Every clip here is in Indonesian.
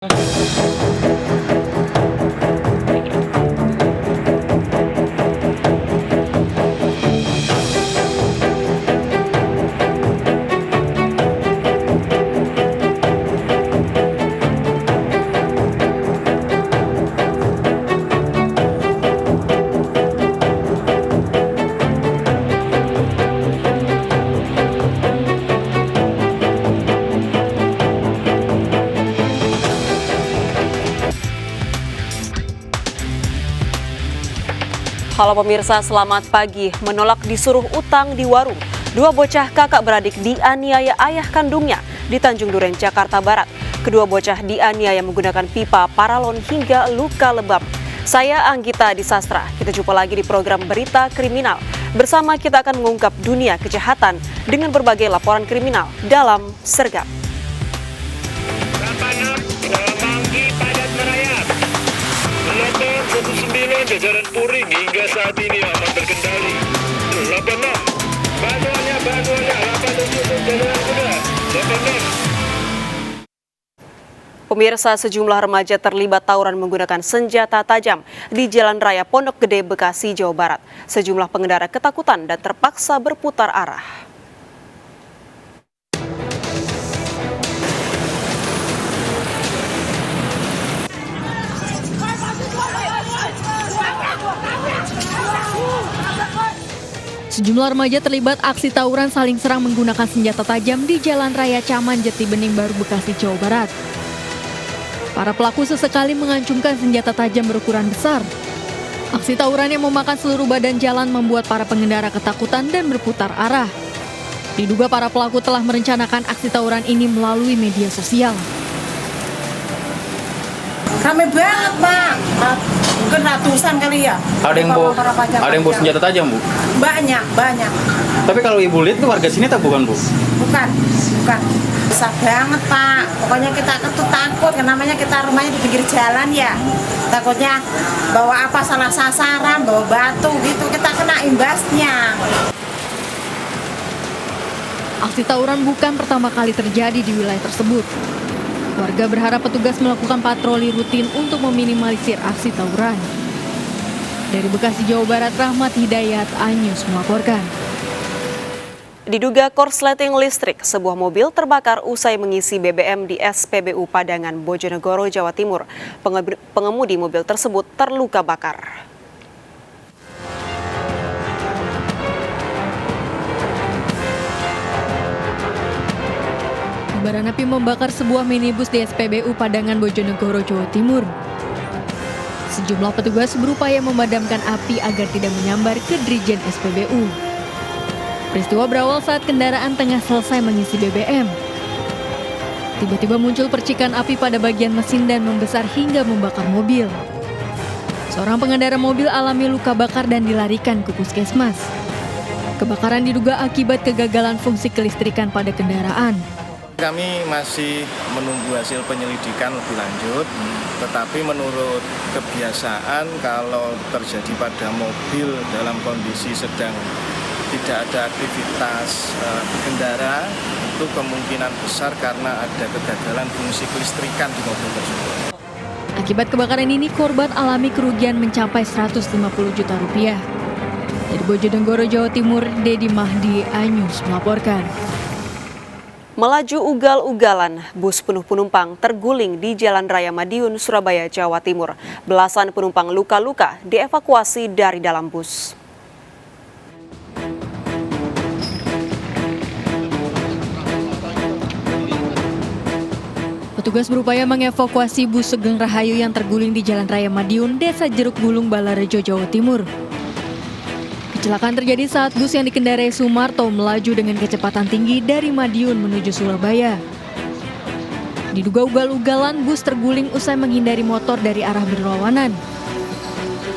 Halo pemirsa, selamat pagi. Menolak disuruh utang di warung, dua bocah kakak beradik dianiaya ayah kandungnya di Tanjung Duren, Jakarta Barat. Kedua bocah dianiaya menggunakan pipa paralon hingga luka lebam. Saya Anggita Disastra. Kita jumpa lagi di program Berita Kriminal. Bersama kita akan mengungkap dunia kejahatan dengan berbagai laporan kriminal dalam Sergap. Lapor 19 jajaran Puring hingga saat ini aman terkendali. 86 bantuannya 87 jajaran kuda 86. Pemirsa, sejumlah remaja terlibat tawuran menggunakan senjata tajam di Jalan Raya Pondok Gede, Bekasi, Jawa Barat. Sejumlah pengendara ketakutan dan terpaksa berputar arah. Sejumlah remaja terlibat aksi tawuran saling serang menggunakan senjata tajam di Jalan Raya Caman Jati Bening Baru, Bekasi, Jawa Barat. Para pelaku sesekali mengancungkan senjata tajam berukuran besar. Aksi tawuran yang memakan seluruh badan jalan membuat para pengendara ketakutan dan berputar arah. Diduga para pelaku telah merencanakan aksi tawuran ini melalui media sosial. Rame banget, Pak. Mungkin ratusan kali ya. Ada yang bawa senjata tajam, Bu? Banyak. Tapi kalau Ibu lihat itu warga sini tak bukan, Bu? Bukan. Besar banget, Pak. Pokoknya kita tuh takut, karena namanya kita rumahnya di pinggir jalan ya. Takutnya bawa apa salah sasaran, bawa batu gitu, kita kena imbasnya. Aksi tawuran bukan pertama kali terjadi di wilayah tersebut. Warga berharap petugas melakukan patroli rutin untuk meminimalisir aksi tawuran. Dari Bekasi, Jawa Barat, Rahmat Hidayat, iNews melaporkan. Diduga korsleting listrik, sebuah mobil terbakar usai mengisi BBM di SPBU Padangan, Bojonegoro, Jawa Timur. Pengemudi mobil tersebut terluka bakar. Kobaran api membakar sebuah minibus di SPBU Padangan, Bojonegoro, Jawa Timur. Sejumlah petugas berupaya memadamkan api agar tidak menyambar ke Dirjen SPBU. Peristiwa berawal saat kendaraan tengah selesai mengisi BBM. Tiba-tiba muncul percikan api pada bagian mesin dan membesar hingga membakar mobil. Seorang pengendara mobil alami luka bakar dan dilarikan ke puskesmas. Kebakaran diduga akibat kegagalan fungsi kelistrikan pada kendaraan. Kami masih menunggu hasil penyelidikan lebih lanjut, tetapi menurut kebiasaan kalau terjadi pada mobil dalam kondisi sedang tidak ada aktivitas kendara, itu kemungkinan besar karena ada kegagalan fungsi kelistrikan di mobil tersebut. Akibat kebakaran ini, korban alami kerugian mencapai 150 juta rupiah. Dari Bojonegoro, Jawa Timur, Dedi Mahdi, iNews melaporkan. Melaju ugal-ugalan, bus penuh penumpang terguling di Jalan Raya Madiun, Surabaya, Jawa Timur. Belasan penumpang luka-luka dievakuasi dari dalam bus. Petugas berupaya mengevakuasi bus Sugeng Rahayu yang terguling di Jalan Raya Madiun, Desa Jeruk Bulung, Balarejo, Jawa Timur. Kecelakaan terjadi saat bus yang dikendarai Sumarto melaju dengan kecepatan tinggi dari Madiun menuju Surabaya. Diduga ugal-ugalan, bus terguling usai menghindari motor dari arah berlawanan.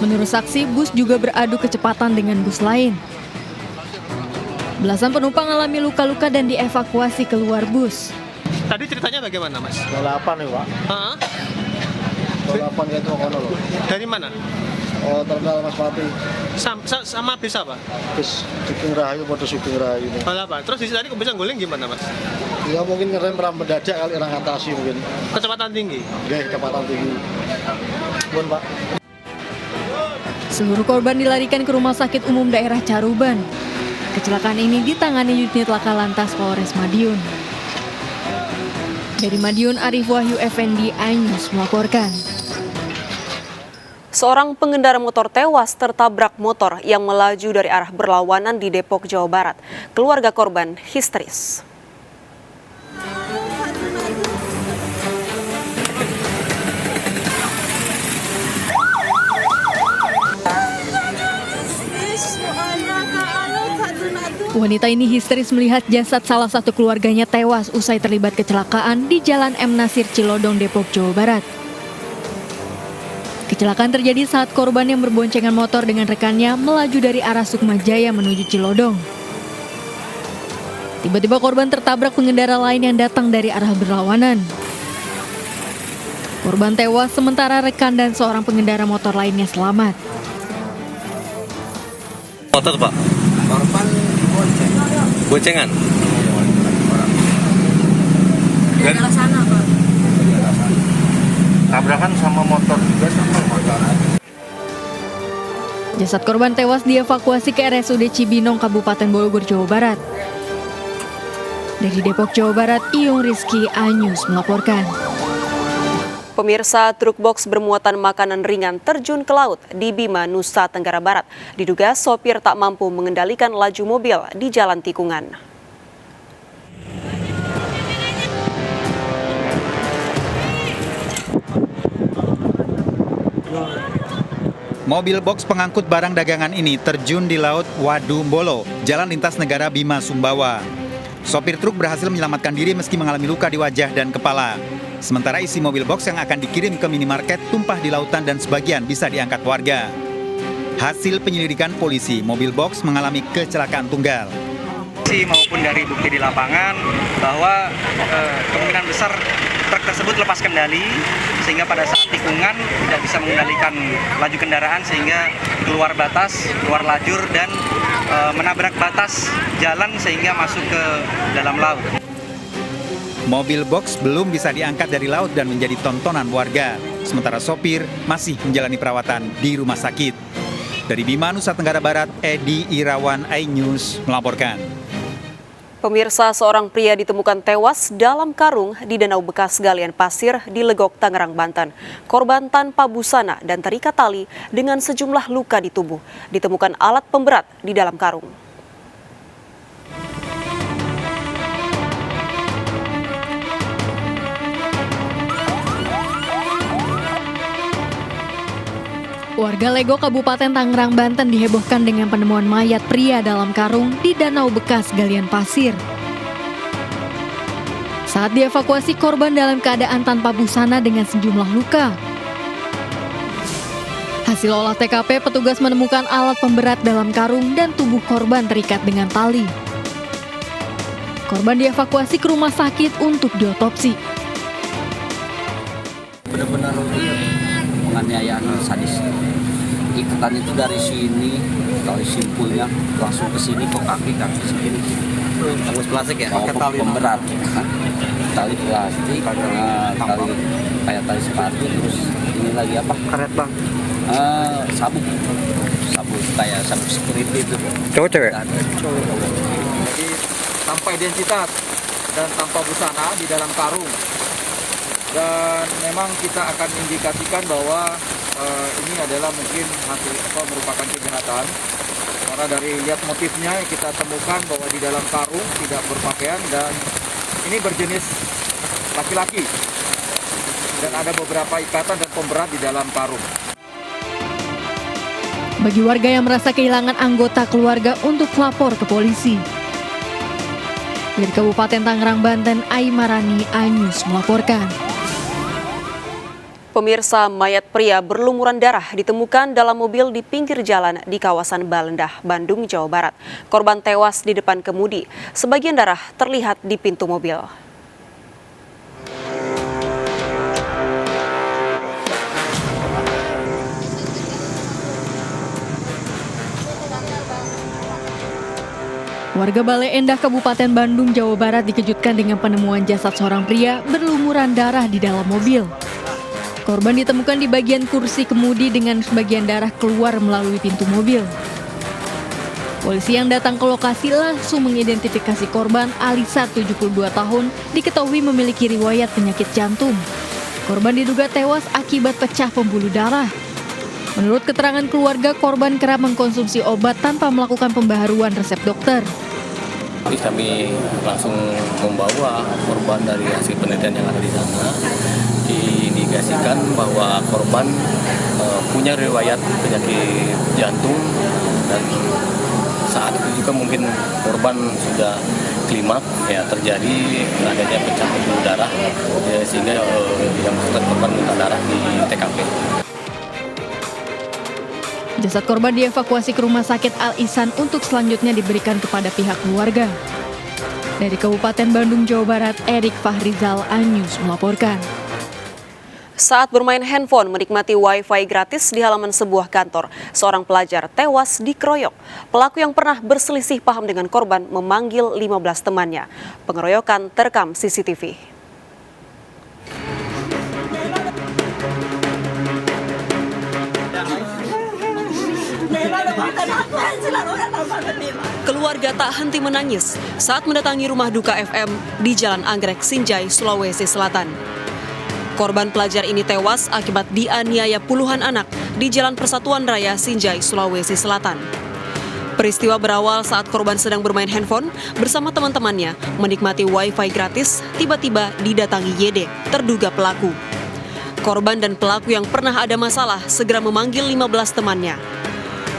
Menurut saksi, bus juga beradu kecepatan dengan bus lain. Belasan penumpang alami luka-luka dan dievakuasi keluar bus. Tadi ceritanya bagaimana, Mas? 08 nih, Pak. 08 gitu kono loh. Dari mana? Oh, terkenal Mas Pati. Sama bis apa? Bis Sugeng Rahayu, motor Sugeng Rahayu. Terus di tadi kok bisa guling gimana, Mas? Ya mungkin ngerem mendadak kali orang atasi mungkin. Kecepatan tinggi. Oke, kecepatan tinggi. Pun Pak. Seluruh korban dilarikan ke Rumah Sakit Umum Daerah Caruban. Kecelakaan ini ditangani unit Laka Lantas Polres Madiun. Dari Madiun, Arif Wahyu Effendi, iNews melaporkan. Seorang pengendara motor tewas tertabrak motor yang melaju dari arah berlawanan di Depok, Jawa Barat. Keluarga korban histeris. Wanita ini histeris melihat jasad salah satu keluarganya tewas usai terlibat kecelakaan di Jalan M. Nasir Cilodong, Depok, Jawa Barat. Kecelakaan terjadi saat korban yang berboncengan motor dengan rekannya melaju dari arah Sukmajaya menuju Cilodong. Tiba-tiba korban tertabrak pengendara lain yang datang dari arah berlawanan. Korban tewas sementara rekan dan seorang pengendara motor lainnya selamat. Motor Pak? Korban Boncengan? Dari arah sana, Pak. tabrakan sama motor juga sama motor. Jasad korban tewas dievakuasi ke RSUD Cibinong, Kabupaten Bogor, Jawa Barat. Dari Depok, Jawa Barat, Iyung Rizky, iNews melaporkan. Pemirsa, truk box bermuatan makanan ringan terjun ke laut di Bima, Nusa Tenggara Barat. Diduga sopir tak mampu mengendalikan laju mobil di jalan tikungan. Mobil box pengangkut barang dagangan ini terjun di Laut Wadumbolo, Jalan Lintas Negara Bima, Sumbawa. Sopir truk berhasil menyelamatkan diri meski mengalami luka di wajah dan kepala. Sementara isi mobil box yang akan dikirim ke minimarket tumpah di lautan dan sebagian bisa diangkat warga. Hasil penyelidikan polisi, mobil box mengalami kecelakaan tunggal. Maupun dari bukti di lapangan bahwa kemungkinan besar truk tersebut lepas kendali sehingga pada saat tikungan tidak bisa mengendalikan laju kendaraan sehingga keluar batas, keluar lajur dan menabrak batas jalan sehingga masuk ke dalam laut. Mobil box belum bisa diangkat dari laut dan menjadi tontonan warga. Sementara sopir masih menjalani perawatan di rumah sakit. Dari Bima, Nusa Tenggara Barat, Edi Irawan, iNews melaporkan. Pemirsa, seorang pria ditemukan tewas dalam karung di danau bekas galian pasir di Legok, Tangerang, Banten. Korban tanpa busana dan terikat tali dengan sejumlah luka di tubuh. Ditemukan alat pemberat di dalam karung. Warga Legok, Kabupaten Tangerang, Banten dihebohkan dengan penemuan mayat pria dalam karung di danau bekas galian pasir. Saat dievakuasi, korban dalam keadaan tanpa busana dengan sejumlah luka. Hasil olah TKP, petugas menemukan alat pemberat dalam karung dan tubuh korban terikat dengan tali. Korban dievakuasi ke rumah sakit untuk diotopsi. Benar-benar penganiayaan sadis. Ikutan itu dari sini, dari simpulnya langsung ke sini, ke kaki segini. Tembus plastik ya? Pakai tali pemberat. Tali plastik, tali kayak tali sepatu, terus ini lagi apa? Karet bang. Sabuk kayak sabuk security itu. Cowok cewek? Jadi tanpa identitas dan tanpa busana di dalam karung. Dan memang kita akan indikasikan bahwa ini adalah mungkin hasil merupakan kejahatan. Karena dari lihat motifnya kita temukan bahwa di dalam karung tidak berpakaian dan ini berjenis laki-laki. Dan ada beberapa ikatan dan pemberat di dalam karung. Bagi warga yang merasa kehilangan anggota keluarga untuk lapor ke polisi. Dari Kabupaten Tangerang, Banten, Aimarani, iNews melaporkan. Pemirsa, mayat pria berlumuran darah ditemukan dalam mobil di pinggir jalan di kawasan Balendah, Bandung, Jawa Barat. Korban tewas di depan kemudi. Sebagian darah terlihat di pintu mobil. Warga Bale Endah, Kabupaten Bandung, Jawa Barat dikejutkan dengan penemuan jasad seorang pria berlumuran darah di dalam mobil. Korban ditemukan di bagian kursi kemudi dengan sebagian darah keluar melalui pintu mobil. Polisi yang datang ke lokasi langsung mengidentifikasi korban Alisa, 72 tahun, diketahui memiliki riwayat penyakit jantung. Korban diduga tewas akibat pecah pembuluh darah. Menurut keterangan keluarga, korban kerap mengkonsumsi obat tanpa melakukan pembaharuan resep dokter. Kami langsung membawa korban dari hasil penelitian yang ada di sana. Diindikasikan bahwa korban punya riwayat penyakit jantung dan saat itu juga mungkin korban sudah klimaks, ya terjadi adanya pecah pembuluh darah, ya, sehingga yang bersangkutan korban minta darah di TKP. Jasad korban dievakuasi ke Rumah Sakit Al Ihsan untuk selanjutnya diberikan kepada pihak keluarga. Dari Kabupaten Bandung, Jawa Barat, Erik Fahrizal, iNews melaporkan. Saat bermain handphone menikmati wifi gratis di halaman sebuah kantor, seorang pelajar tewas dikeroyok. Pelaku yang pernah berselisih paham dengan korban memanggil 15 temannya. Pengeroyokan terekam CCTV. Keluarga tak henti menangis saat mendatangi rumah duka FM di Jalan Anggrek, Sinjai, Sulawesi Selatan. Korban pelajar ini tewas akibat dianiaya puluhan anak di Jalan Persatuan Raya, Sinjai, Sulawesi Selatan. Peristiwa berawal saat korban sedang bermain handphone bersama teman-temannya menikmati wifi gratis, tiba-tiba didatangi YD, terduga pelaku. Korban dan pelaku yang pernah ada masalah segera memanggil 15 temannya.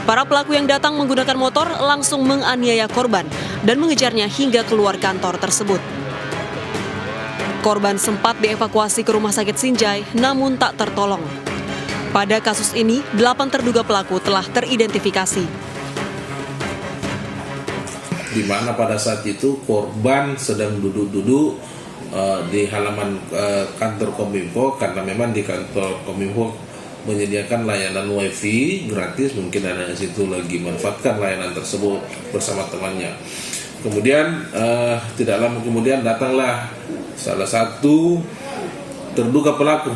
Para pelaku yang datang menggunakan motor langsung menganiaya korban dan mengejarnya hingga keluar kantor tersebut. Korban sempat dievakuasi ke Rumah Sakit Sinjai, namun tak tertolong. Pada kasus ini, 8 terduga pelaku telah teridentifikasi. Di mana pada saat itu korban sedang duduk-duduk di halaman kantor Kominfo, karena memang di kantor Kominfo menyediakan layanan wifi gratis, mungkin ada di situ lagi manfaatkan layanan tersebut bersama temannya. Kemudian tidak lama kemudian datanglah salah satu terduga pelaku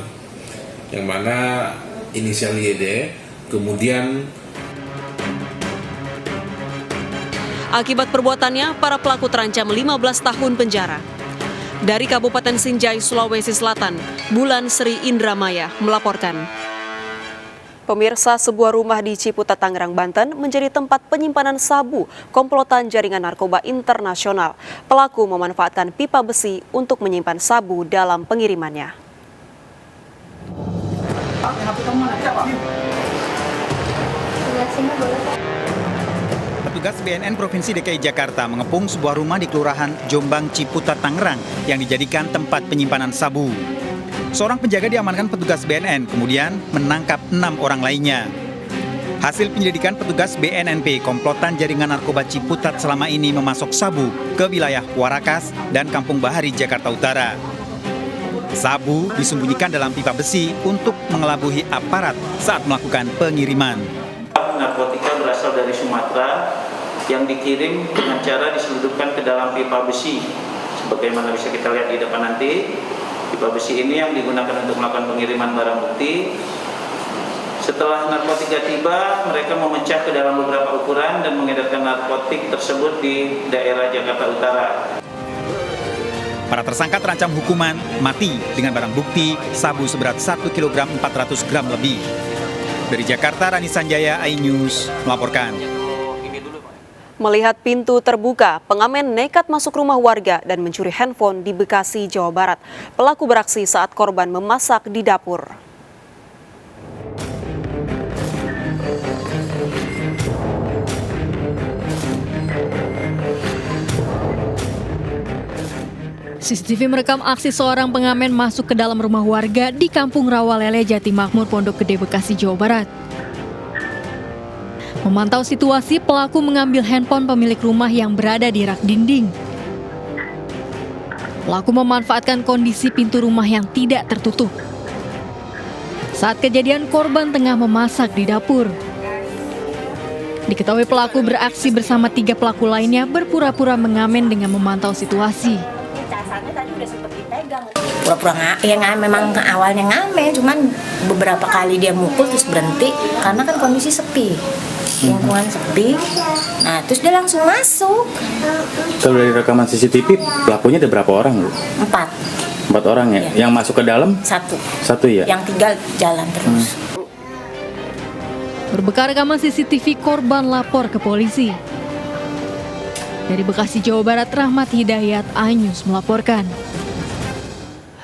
yang mana inisial YD. Kemudian akibat perbuatannya, para pelaku terancam 15 tahun penjara. Dari Kabupaten Sinjai, Sulawesi Selatan, Bulan Sri Indramaya melaporkan. Pemirsa, sebuah rumah di Ciputat, Tangerang, Banten menjadi tempat penyimpanan sabu komplotan jaringan narkoba internasional. Pelaku memanfaatkan pipa besi untuk menyimpan sabu dalam pengirimannya. Petugas BNN Provinsi DKI Jakarta mengepung sebuah rumah di Kelurahan Jombang, Ciputat, Tangerang yang dijadikan tempat penyimpanan sabu. Seorang penjaga diamankan petugas BNN, kemudian menangkap 6 orang lainnya. Hasil penyelidikan petugas BNNP, komplotan jaringan narkoba Ciputat selama ini memasok sabu ke wilayah Warakas dan Kampung Bahari, Jakarta Utara. Sabu disembunyikan dalam pipa besi untuk mengelabuhi aparat saat melakukan pengiriman. Narkotika berasal dari Sumatera yang dikirim dengan cara diselundupkan ke dalam pipa besi. Sebagaimana bisa kita lihat di depan nanti. Pipa besi ini yang digunakan untuk melakukan pengiriman barang bukti. Setelah narkotika tiba, mereka memecah ke dalam beberapa ukuran dan mengedarkan narkotik tersebut di daerah Jakarta Utara. Para tersangka terancam hukuman mati dengan barang bukti sabu seberat 1 kg 400 gram lebih. Dari Jakarta, Rani Sanjaya, iNews melaporkan. Melihat pintu terbuka, pengamen nekat masuk rumah warga dan mencuri handphone di Bekasi, Jawa Barat. Pelaku beraksi saat korban memasak di dapur. CCTV merekam aksi seorang pengamen masuk ke dalam rumah warga di Kampung Rawalele, Jatimakmur, Pondok Gede, Bekasi, Jawa Barat. Memantau situasi, pelaku mengambil handphone pemilik rumah yang berada di rak dinding. Pelaku memanfaatkan kondisi pintu rumah yang tidak tertutup. Saat kejadian, korban tengah memasak di dapur. Diketahui pelaku beraksi bersama 3 pelaku lainnya berpura-pura mengamen dengan memantau situasi. Pura-pura memang awalnya ngamen, cuman beberapa kali dia mukul terus berhenti karena kan kondisi sepi, lingkungan sepi. Nah terus dia langsung masuk. Kalau dari rekaman CCTV pelakunya ada berapa orang, Bu? 4 orang ya? Iya. Yang masuk ke dalam? 1 ya? Yang 3 jalan terus. Berbekal rekaman CCTV, korban lapor ke polisi. Dari Bekasi, Jawa Barat, Rahmat Hidayat, iNews melaporkan.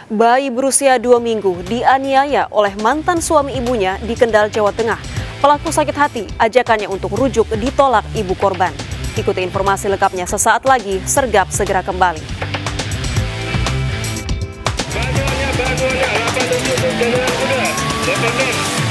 Bayi berusia 2 minggu dianiaya oleh mantan suami ibunya di Kendal, Jawa Tengah. Pelaku sakit hati, ajakannya untuk rujuk ditolak ibu korban. Ikuti informasi lengkapnya sesaat lagi, Sergap segera kembali. Bantuannya, 87 jalan kuda, 86.